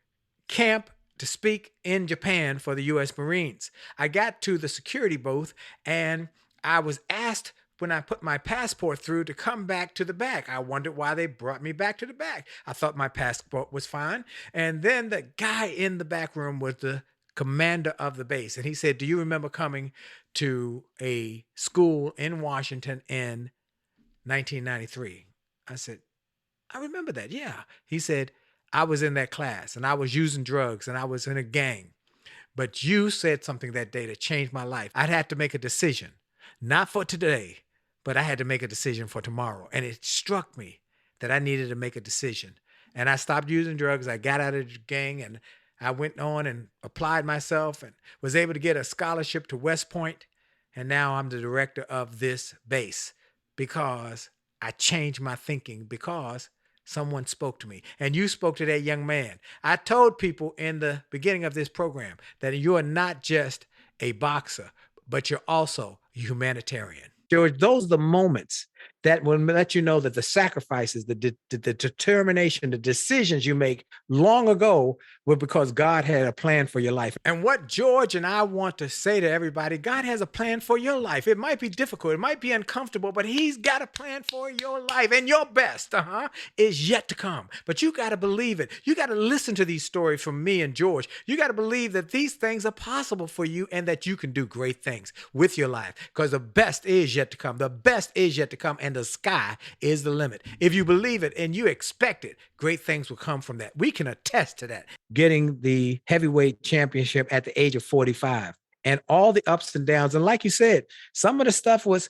camp to speak in Japan for the U.S. Marines. I got to the security booth, and I was asked when I put my passport through to come back to the back. I wondered why they brought me back to the back. I thought my passport was fine. And then the guy in the back room was the commander of the base. And he said, "Do you remember coming to a school in Washington in 1993? I said, "I remember that. Yeah." He said, "I was in that class, and I was using drugs, and I was in a gang. But you said something that day that changed my life. I'd had to make a decision, not for today, but I had to make a decision for tomorrow. And it struck me that I needed to make a decision. And I stopped using drugs. I got out of the gang and I went on and applied myself and was able to get a scholarship to West Point. And now I'm the director of this base because I changed my thinking, because someone spoke to me. And you spoke to that young man. I told people in the beginning of this program that you are not just a boxer, but you're also a humanitarian. George, those are the moments that will let you know that the sacrifices, the determination, the decisions you make long ago were because God had a plan for your life. And what George and I want to say to everybody, God has a plan for your life. It might be difficult, it might be uncomfortable, but he's got a plan for your life, and your best is yet to come. But you got to believe it. You got to listen to these stories from me and George. You got to believe that these things are possible for you and that you can do great things with your life, because the best is yet to come. The best is yet to come, and the sky is the limit. If you believe it and you expect it, great things will come from that. We can attest to that. Getting the heavyweight championship at the age of 45 and all the ups and downs. And like you said, some of the stuff was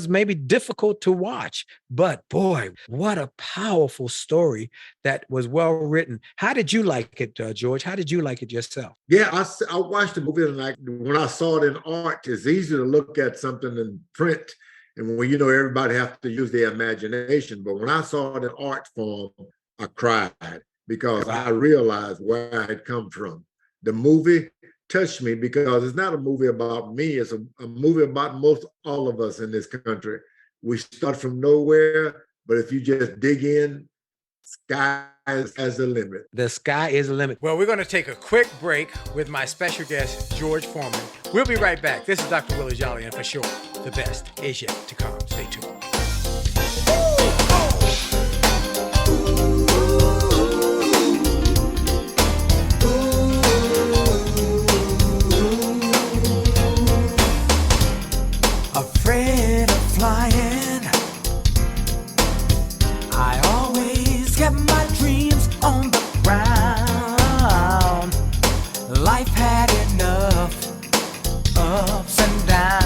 maybe difficult to watch, but boy, what a powerful story that was well written. How did you like it, George? How did you like it yourself? Yeah, I watched the movie, and when I saw it in art, it's easy to look at something in print. And when everybody has to use their imagination. But when I saw it in art form, I cried because I realized where I had come from. The movie touched me because it's not a movie about me. It's a movie about all of us in this country. We start from nowhere, but if you just dig in, sky is the limit. The sky is the limit. Well, we're going to take a quick break with my special guest, George Foreman. We'll be right back. This is Dr. Willie Jolley, and for sure, the best is yet to come. Stay tuned. Afraid of flying, I always kept my dreams on the ground. Life had enough ups and downs,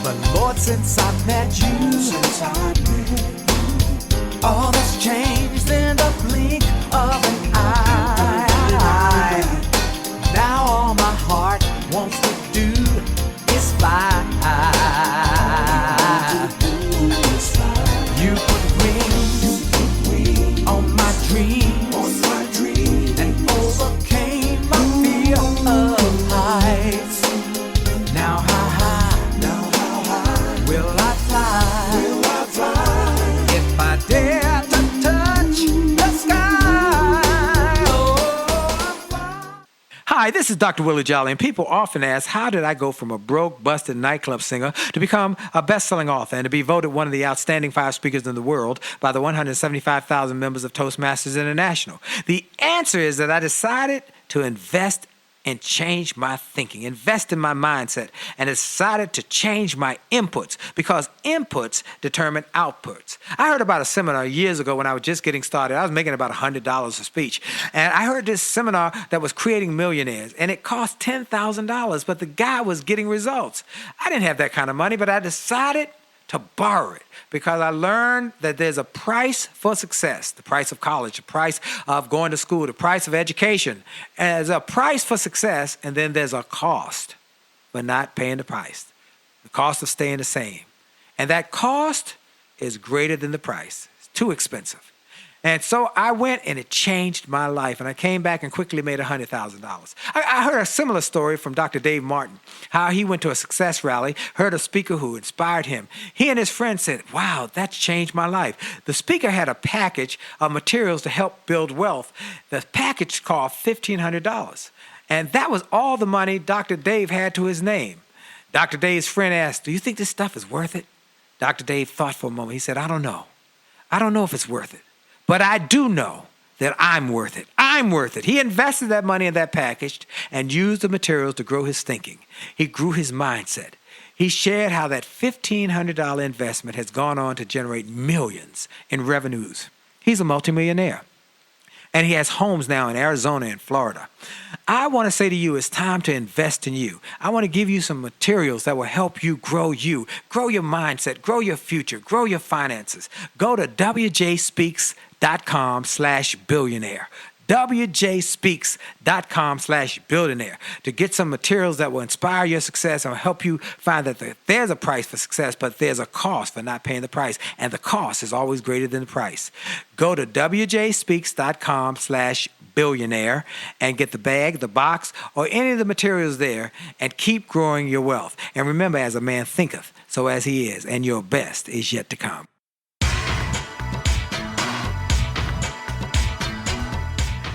but Lord, since I met you, all that's changed in the blink of an eye. Now all my heart wants to do is fly. You put wings on my dreams and overcame my fear of heights. Now how high will I fly? If I dare to touch the sky. Hi, this is Dr. Willie Jolley, and people often ask, how did I go from a broke, busted nightclub singer to become a best-selling author and to be voted one of the outstanding 5 speakers in the world by the 175,000 members of Toastmasters International? The answer is that I decided to invest and change my thinking, invest in my mindset, and decided to change my inputs, because inputs determine outputs. I heard about a seminar years ago when I was just getting started. I was making about $100 a speech. And I heard this seminar that was creating millionaires, and it cost $10,000, but the guy was getting results. I didn't have that kind of money, but I decided to borrow it, because I learned that there's a price for success, the price of college, the price of going to school, the price of education. And there's a price for success, and then there's a cost for not paying the price, the cost of staying the same. And that cost is greater than the price. It's too expensive. And so I went, and it changed my life. And I came back and quickly made $100,000. I heard a similar story from Dr. Dave Martin, how he went to a success rally, heard a speaker who inspired him. He and his friend said, wow, that's changed my life. The speaker had a package of materials to help build wealth. The package cost $1,500. And that was all the money Dr. Dave had to his name. Dr. Dave's friend asked, do you think this stuff is worth it? Dr. Dave thought for a moment. He said, I don't know. I don't know if it's worth it. But I do know that I'm worth it. I'm worth it. He invested that money in that package and used the materials to grow his thinking. He grew his mindset. He shared how that $1,500 investment has gone on to generate millions in revenues. He's a multimillionaire. And he has homes now in Arizona and Florida. I want to say to you, it's time to invest in you. I want to give you some materials that will help you, grow your mindset, grow your future, grow your finances. Go to wjspeaks.com/billionaire. wjspeaks.com/billionaire to get some materials that will inspire your success and help you find that there's a price for success, but there's a cost for not paying the price. And the cost is always greater than the price. Go to wjspeaks.com/billionaire and get the bag, the box, or any of the materials there and keep growing your wealth. And remember, as a man thinketh, so as he is, and your best is yet to come.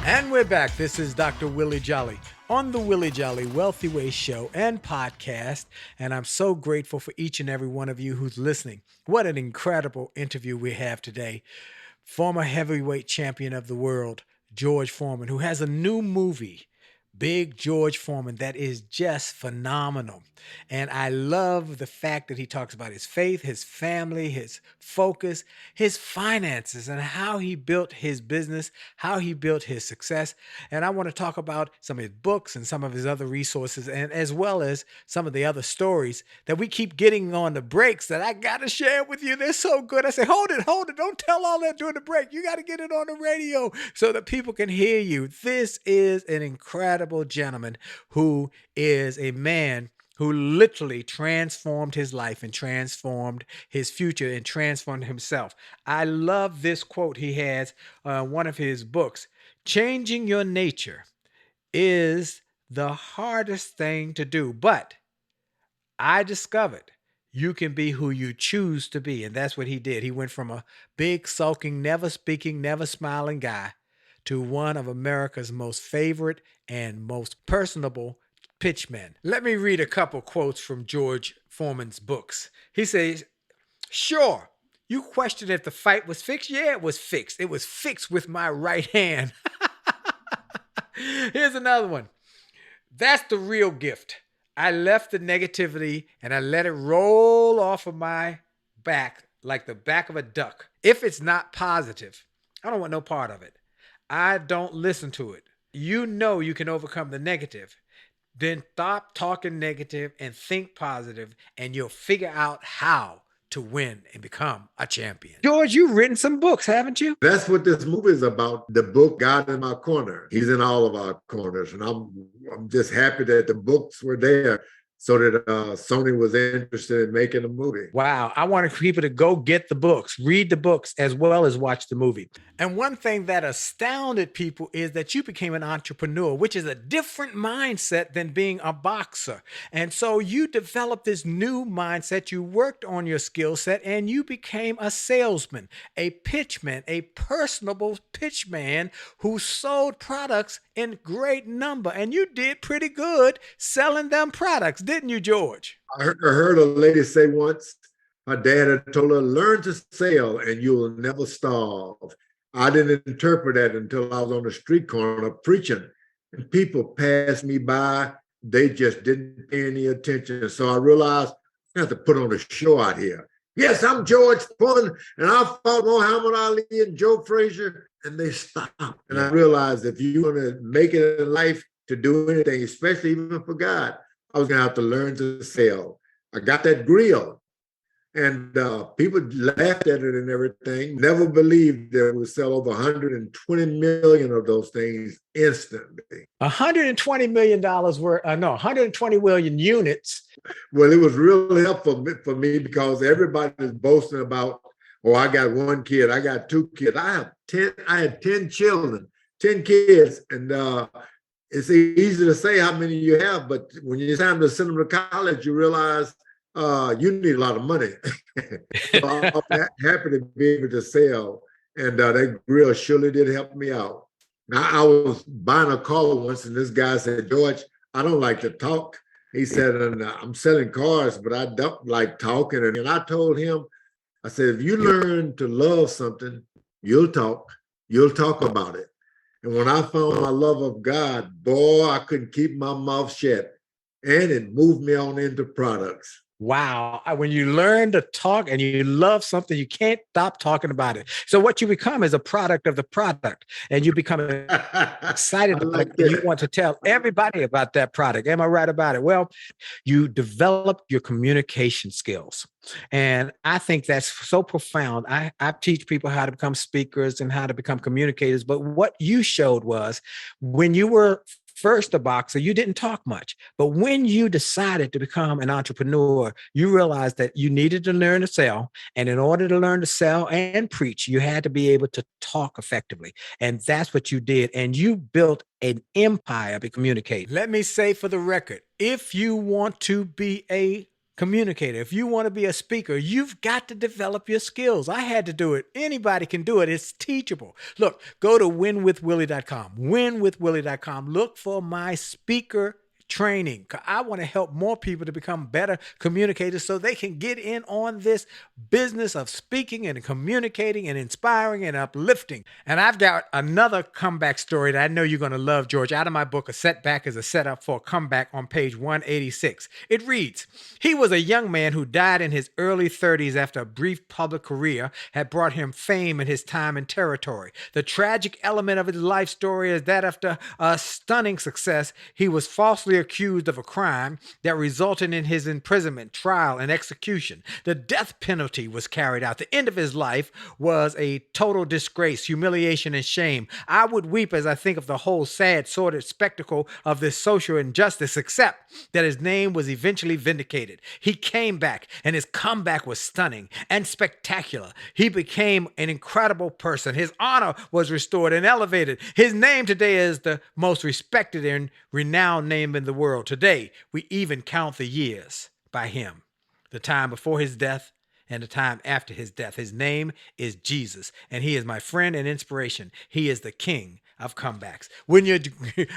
And we're back. This is Dr. Willie Jolley on the Willie Jolley Wealthy Way Show and podcast. And I'm so grateful for each and every one of you who's listening. What an incredible interview we have today. Former heavyweight champion of the world, George Foreman, who has a new movie, Big George Foreman, that is just phenomenal. And I love the fact that he talks about his faith, his family, his focus, his finances, and how he built his business, how he built his success. And I want to talk about some of his books and some of his other resources, and as well as some of the other stories that we keep getting on the breaks that I got to share with you. They're so good. I say, hold it. Don't tell all that during the break. You got to get it on the radio so that people can hear you. This is an incredible gentleman who is a man who literally transformed his life and transformed his future and transformed himself. I love this quote he has on one of his books. Changing your nature is the hardest thing to do, but I discovered you can be who you choose to be. And that's what he did. He went from a big, sulking, never speaking, never smiling guy to one of America's most favorite and most personable pitchmen. Let me read a couple quotes from George Foreman's books. He says, sure, you questioned if the fight was fixed. Yeah, it was fixed. It was fixed with my right hand. Here's another one. That's the real gift. I left the negativity and I let it roll off of my back like the back of a duck. If it's not positive, I don't want no part of it. I don't listen to it. You know you can overcome the negative. Then stop talking negative and think positive, and you'll figure out how to win and become a champion. George, you've written some books, haven't you? That's what this movie is about. The book, God in My Corner. He's in all of our corners. And I'm just happy that the books were there so that Sony was interested in making a movie. Wow. I want people to go get the books, read the books, as well as watch the movie. And one thing that astounded people is that you became an entrepreneur, which is a different mindset than being a boxer. And so you developed this new mindset. You worked on your skill set and you became a salesman, a pitchman, a personable pitchman who sold products in great number. And you did pretty good selling them products, didn't you, George? I heard a lady say once, her dad had told her, learn to sell and you'll never starve. I didn't interpret that until I was on the street corner preaching, and people passed me by. They just didn't pay any attention. So I realized I have to put on a show out here. Yes, I'm George Foreman, and I fought Muhammad Ali and Joe Frazier, and they stopped. And I realized if you want to make it in life to do anything, especially even for God, I was going to have to learn to sell. I got that grill. And people laughed at it and everything. Never believed that we would sell over 120 million of those things instantly. $120 million worth, 120 million units. Well, it was really helpful for me because everybody's boasting about, oh, I got one kid, I got two kids. I had 10 children, 10 kids. And it's easy to say how many you have, but when it's time to send them to college, you realize you need a lot of money. So I'm happy to be able to sell. And that grill surely did help me out. Now, I was buying a car once, and this guy said, George, I don't like to talk. He said, and I'm selling cars, but I don't like talking. And I told him, I said, if you learn to love something, you'll talk about it. And when I found my love of God, boy, I couldn't keep my mouth shut. And it moved me on into products. Wow. When you learn to talk and you love something, you can't stop talking about it. So what you become is a product of the product, and you become excited I about it. like And you that. want to tell everybody about that product. Am I right about it? Well, you develop your communication skills. And I think that's so profound. I teach people how to become speakers and how to become communicators. But what you showed was when you were first a boxer, you didn't talk much. But when you decided to become an entrepreneur, you realized that you needed to learn to sell. And in order to learn to sell and preach, you had to be able to talk effectively. And that's what you did. And you built an empire to communicate. Let me say for the record, if you want to be a communicator, if you want to be a speaker, you've got to develop your skills. I had to do it. Anybody can do it. It's teachable. Look, go to winwithwillie.com, winwithwillie.com. Look for my speaker training. I want to help more people to become better communicators so they can get in on this business of speaking and communicating and inspiring and uplifting. And I've got another comeback story that I know you're going to love, George, out of my book, A Setback is a Setup for a Comeback, on page 186. It reads, he was a young man who died in his early 30s after a brief public career had brought him fame in his time and territory. The tragic element of his life story is that after a stunning success, he was falsely accused of a crime that resulted in his imprisonment, trial, and execution. The death penalty was carried out. The end of his life was a total disgrace, humiliation, and shame. I would weep as I think of the whole sad, sordid spectacle of this social injustice, except that his name was eventually vindicated. He came back, and his comeback was stunning and spectacular. He became an incredible person. His honor was restored and elevated. His name today is the most respected and renowned name in the world. Today, we even count the years by him, the time before his death and the time after his death. His name is Jesus, and he is my friend and inspiration. He is the king of comebacks.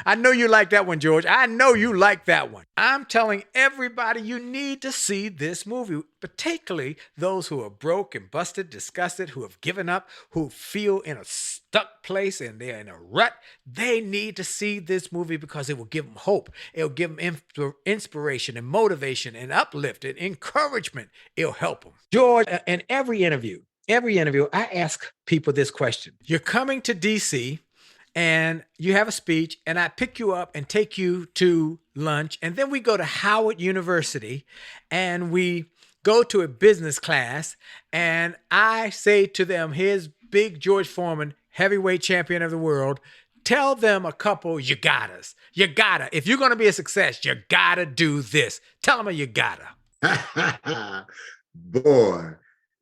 I know you like that one, George. I know you like that one. I'm telling everybody you need to see this movie, particularly those who are broke and busted, disgusted, who have given up, who feel in a stuck place and they're in a rut. They need to see this movie because it will give them hope. It'll give them inspiration and motivation and uplift and encouragement. It'll help them. George, in every interview, I ask people this question. You're coming to DC and you have a speech, and I pick you up and take you to lunch, and then we go to Howard University and we go to a business class, and I say to them, here's big George Foreman, heavyweight champion of the world. Tell them a couple you gotta. If you're going to be a success, you gotta do this. Tell them a you gotta. Boy,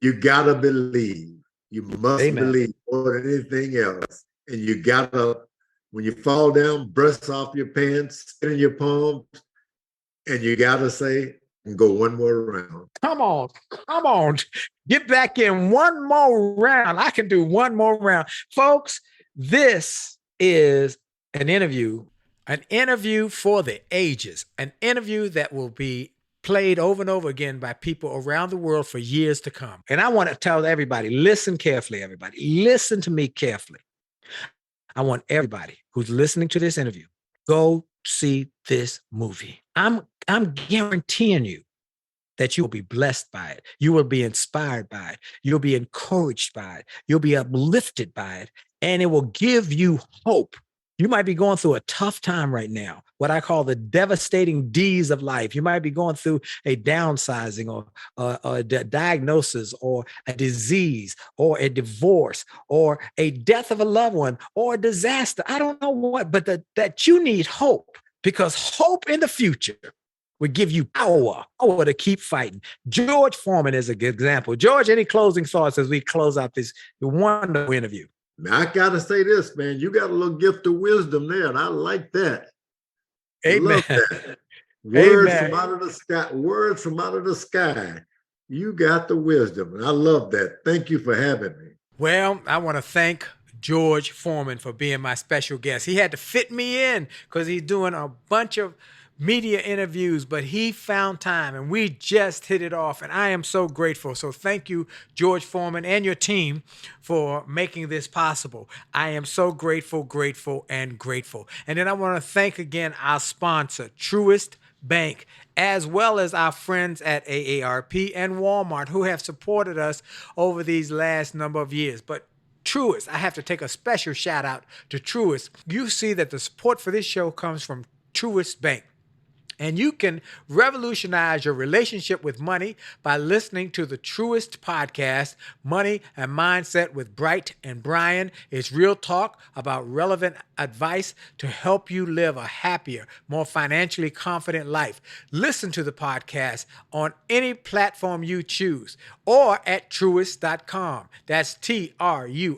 you gotta believe. You must Amen. believe more than anything else. And you gotta, when you fall down, brush off your pants, spit in your palms, and you gotta say, and go one more round. Come on. Get back in one more round. I can do one more round. Folks, this is an interview for the ages, an interview that will be played over and over again by people around the world for years to come. And I want to tell everybody, listen carefully, everybody. Listen to me carefully. I want everybody who's listening to this interview, go see this movie. I'm guaranteeing you that you will be blessed by it. You will be inspired by it. You'll be encouraged by it. You'll be uplifted by it. And it will give you hope. You might be going through a tough time right now, what I call the devastating D's of life. You might be going through a downsizing or a diagnosis or a disease or a divorce or a death of a loved one or a disaster. I don't know what, but that you need hope, because hope in the future would give you power to keep fighting. George Foreman is a good example. George, any closing thoughts as we close out this wonderful interview? Now, I gotta say this, man. You got a little gift of wisdom there, and I like that. Amen. Love that. Words Amen. from out of the sky. Words from out of the sky. You got the wisdom, and I love that. Thank you for having me. Well, I want to thank George Foreman for being my special guest. He had to fit me in because he's doing a bunch of media interviews, but he found time and we just hit it off, and I am so grateful. So thank you, George Foreman and your team, for making this possible. I am so grateful. And then I want to thank again our sponsor, Truist Bank, as well as our friends at AARP and Walmart who have supported us over these last number of years. But Truist, I have to take a special shout out to Truist. You see that the support for this show comes from Truist Bank. And you can revolutionize your relationship with money by listening to the Truist podcast, Money and Mindset with Bright and Brian. It's real talk about relevant advice to help you live a happier, more financially confident life. Listen to the podcast on any platform you choose or at truist.com. That's TRUIST.com.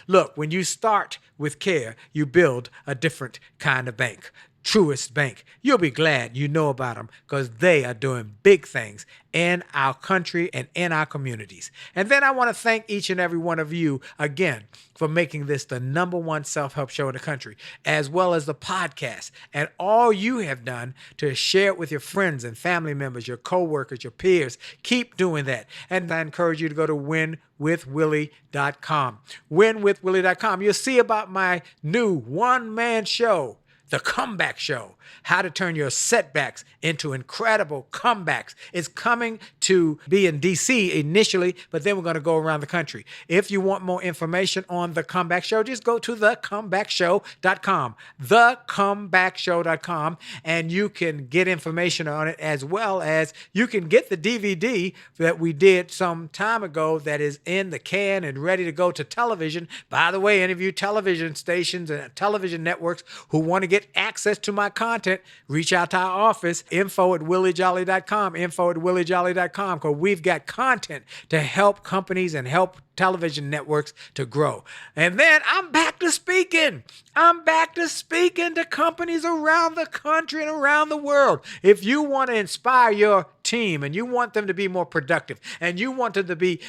Look, when you start with care, you build a different kind of bank. Truist Bank. You'll be glad you know about them because they are doing big things in our country and in our communities. And then I want to thank each and every one of you again for making this the #1 self-help show in the country, as well as the podcast, and all you have done to share it with your friends and family members, your coworkers, your peers. Keep doing that. And I encourage you to go to winwithwillie.com. Winwithwillie.com. You'll see about my new one-man show, The Comeback Show, how to turn your setbacks into incredible comebacks. It's coming to be in D.C. initially, but then we're going to go around the country. If you want more information on The Comeback Show, just go to thecomebackshow.com, thecomebackshow.com, and you can get information on it, as well as you can get the DVD that we did some time ago that is in the can and ready to go to television. By the way, any of you television stations and television networks who want to get access to my content, reach out to our office, info@williejolly.com, info@williejolly.com, because we've got content to help companies and help television networks to grow. And then I'm back to speaking. I'm back to speaking to companies around the country and around the world. If you want to inspire your team and you want them to be more productive and you want them to be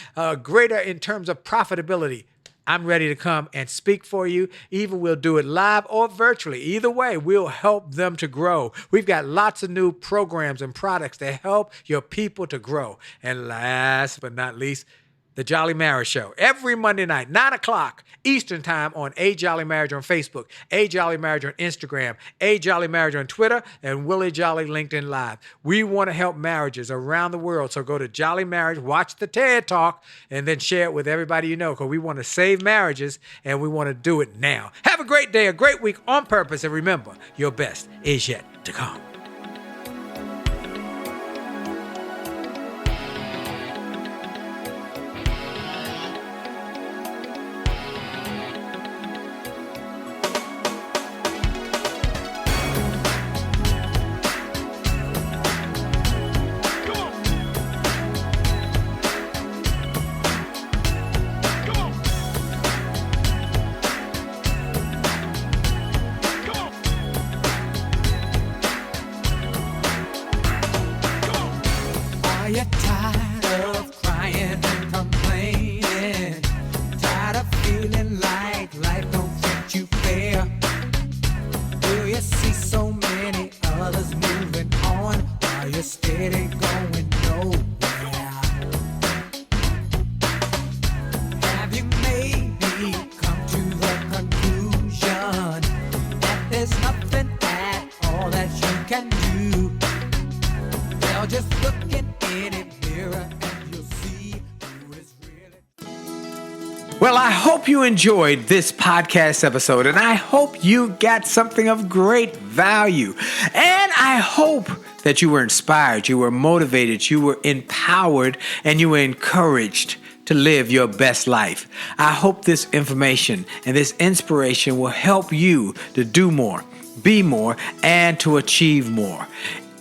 greater in terms of profitability, I'm ready to come and speak for you. Either we'll do it live or virtually. Either way, we'll help them to grow. We've got lots of new programs and products to help your people to grow. And last but not least, The Jolly Marriage Show. Every Monday night, 9 o'clock Eastern Time on A Jolly Marriage on Facebook, A Jolly Marriage on Instagram, A Jolly Marriage on Twitter, and Willie Jolley LinkedIn Live. We want to help marriages around the world. So go to Jolly Marriage, watch the TED Talk, and then share it with everybody you know, because we want to save marriages and we want to do it now. Have a great day, a great week on purpose, and remember, your best is yet to come. Are you tired of crying and complaining? Tired of feeling like life don't treat you fair? Do you see so many others moving on while you're steady going nowhere? Have you maybe come to the conclusion that there's nothing at all that you can do? Well, just look in any mirror and you'll see who is really. Well, I hope you enjoyed this podcast episode, and I hope you got something of great value. And I hope that you were inspired, you were motivated, you were empowered, and you were encouraged to live your best life. I hope this information and this inspiration will help you to do more, be more, and to achieve more.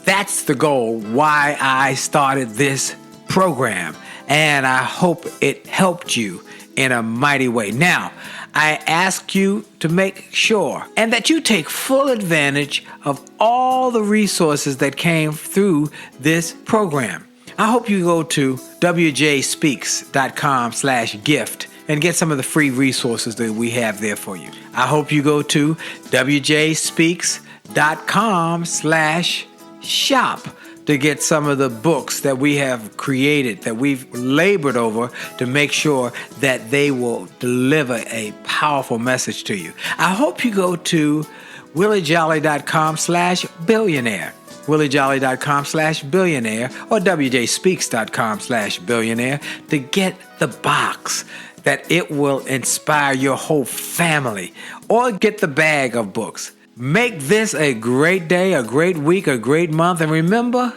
That's the goal why I started this program, and I hope it helped you in a mighty way. Now, I ask you to make sure and that you take full advantage of all the resources that came through this program. I hope you go to wjspeaks.com/gift and get some of the free resources that we have there for you. I hope you go to wjspeaks.com/shop to get some of the books that we have created, that we've labored over to make sure that they will deliver a powerful message to you. I hope you go to williejolly.com/billionaire. williejolly.com/billionaire or wjspeaks.com/billionaire to get the box that it will inspire your whole family, or get the bag of books. Make this a great day, a great week, a great month, and remember,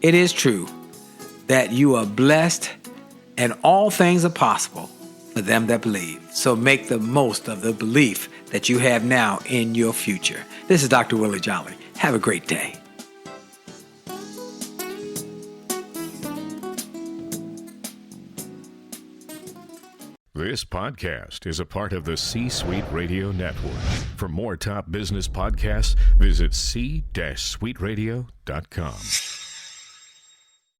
it is true that you are blessed and all things are possible for them that believe. So make the most of the belief that you have now in your future. This is Dr. Willie Jolley. Have a great day. This podcast is a part of the C-Suite Radio Network. For more top business podcasts, visit c-suiteradio.com.